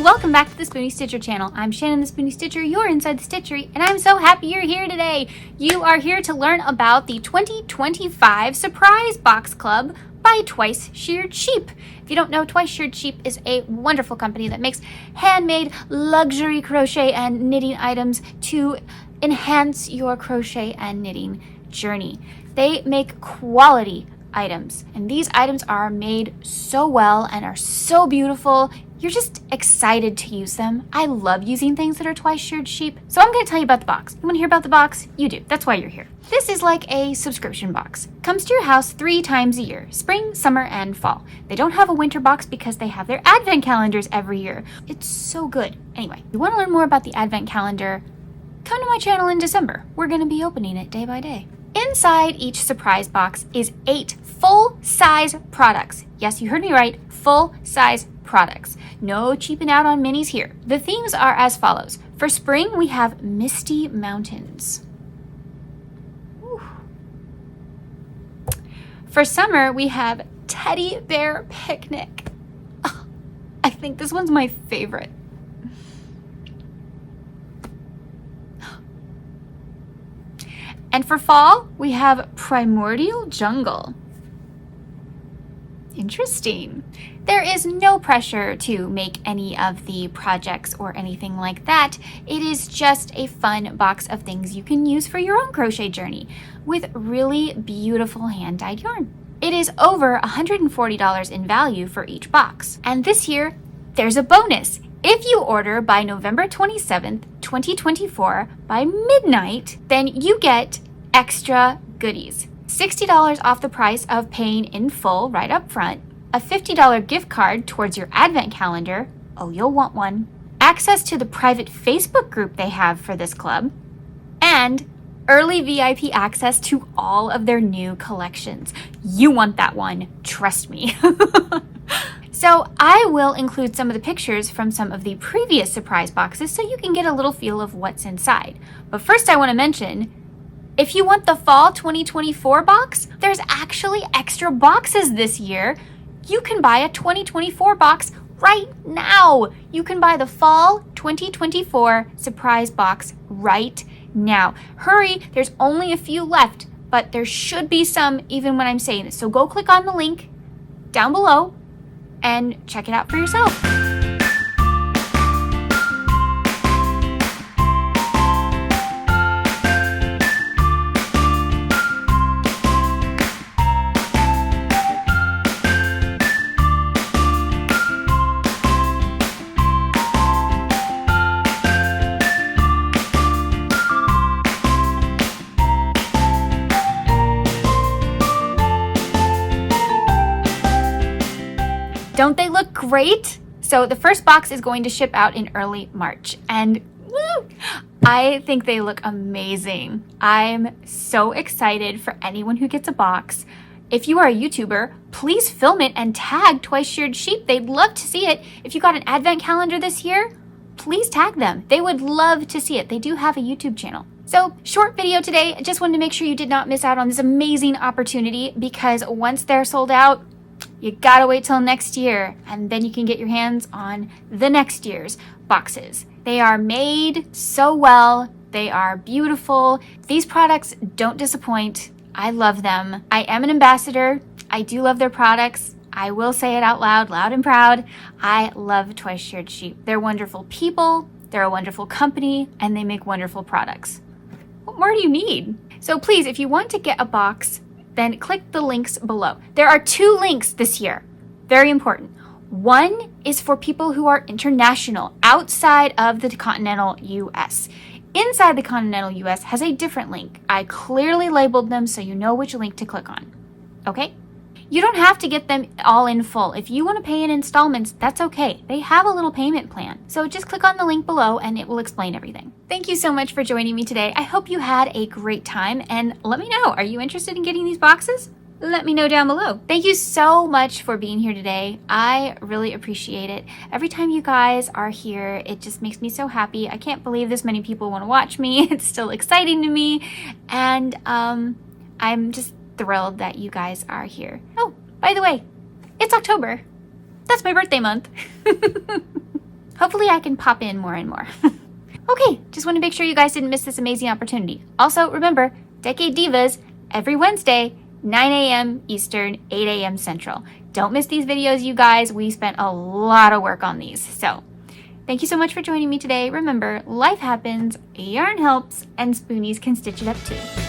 welcome back to the Spoony Stitcher channel. I'm Shannon the Spoony Stitcher, you're inside the Stitchery, and I'm so happy you're here today. You are here to learn about the 2025 Surprise Box Club by Twice Sheared Sheep. If you don't know, Twice Sheared Sheep is a wonderful company that makes handmade luxury crochet and knitting items to enhance your crochet and knitting journey. They make quality items, and these items are made so well and are so beautiful. You're just excited to use them. I love using things that are Twice Sheared Sheep. So I'm going to tell you about the box. You want to hear about the box? You do. That's why you're here. This is like a subscription box. Comes to your house 3 times a year, spring, summer, and fall. They don't have a winter box because they have their advent calendars every year. It's so good. Anyway, you want to learn more about the advent calendar? Come to my channel in December. We're going to be opening it day by day. Inside each surprise box is 8 full-size products. Yes, you heard me right, full-size products. No cheaping out on minis here. The themes are as follows. For spring, we have Misty Mountains. Ooh. For summer, we have Teddy Bear Picnic. Oh, I think this one's my favorite. And for fall, we have Primordial Jungle. Interesting. There is no pressure to make any of the projects or anything like that. It is just a fun box of things you can use for your own crochet journey with really beautiful hand-dyed yarn. It is over $140 in value for each box. And this year, there's a bonus. If you order by November 27th, 2024 by midnight, then you get extra goodies. $60 off the price of paying in full right up front, a $50 gift card towards your advent calendar, oh you'll want one, access to the private Facebook group they have for this club, and early VIP access to all of their new collections. You want that one, trust me. So I will include some of the pictures from some of the previous surprise boxes so you can get a little feel of what's inside. But first I want to mention, if you want the fall 2024 box, there's actually extra boxes this year. You can buy a 2024 box right now. You can buy the fall 2024 surprise box right now. Hurry, there's only a few left, but there should be some even when I'm saying this. So go click on the link down below and check it out for yourself. Don't they look great? So the first box is going to ship out in early March, and woo, I think they look amazing. I'm so excited for anyone who gets a box. If you are a YouTuber, please film it and tag Twice Sheared Sheep. They'd love to see it. If you got an advent calendar this year, please tag them. They would love to see it. They do have a YouTube channel. So, short video today. I just wanted to make sure you did not miss out on this amazing opportunity, because once they're sold out, you gotta wait till next year, and then you can get your hands on the next year's boxes. They are made so well. They are beautiful. These products don't disappoint. I love them. I am an ambassador. I do love their products. I will say it out loud, loud and proud. I love Twice Sheared Sheep. They're wonderful people. They're a wonderful company, and they make wonderful products. What more do you need? So please, if you want to get a box, then click the links below. There are 2 links this year. Very important. One is for people who are international, outside of the continental US. Inside the continental US has a different link. I clearly labeled them so you know which link to click on. Okay? You don't have to get them all in full. If you want to pay in installments, that's okay. They have a little payment plan. So just click on the link below and it will explain everything. Thank you so much for joining me today. I hope you had a great time, and let me know, are you interested in getting these boxes? Let me know down below. Thank you so much for being here today. I really appreciate it. Every time you guys are here, it just makes me so happy. I can't believe this many people want to watch me. It's still exciting to me. And I'm just thrilled that you guys are here. Oh, by the way, it's October. That's my birthday month. hopefully I can pop in more and more. Okay, just want to make sure you guys didn't miss this amazing opportunity. Also, remember, Decade Divas, every Wednesday, 9 a.m. Eastern, 8 a.m. Central. Don't miss these videos, you guys. We spent a lot of work on these. So, thank you so much for joining me today. Remember, life happens, yarn helps, and spoonies can stitch it up too.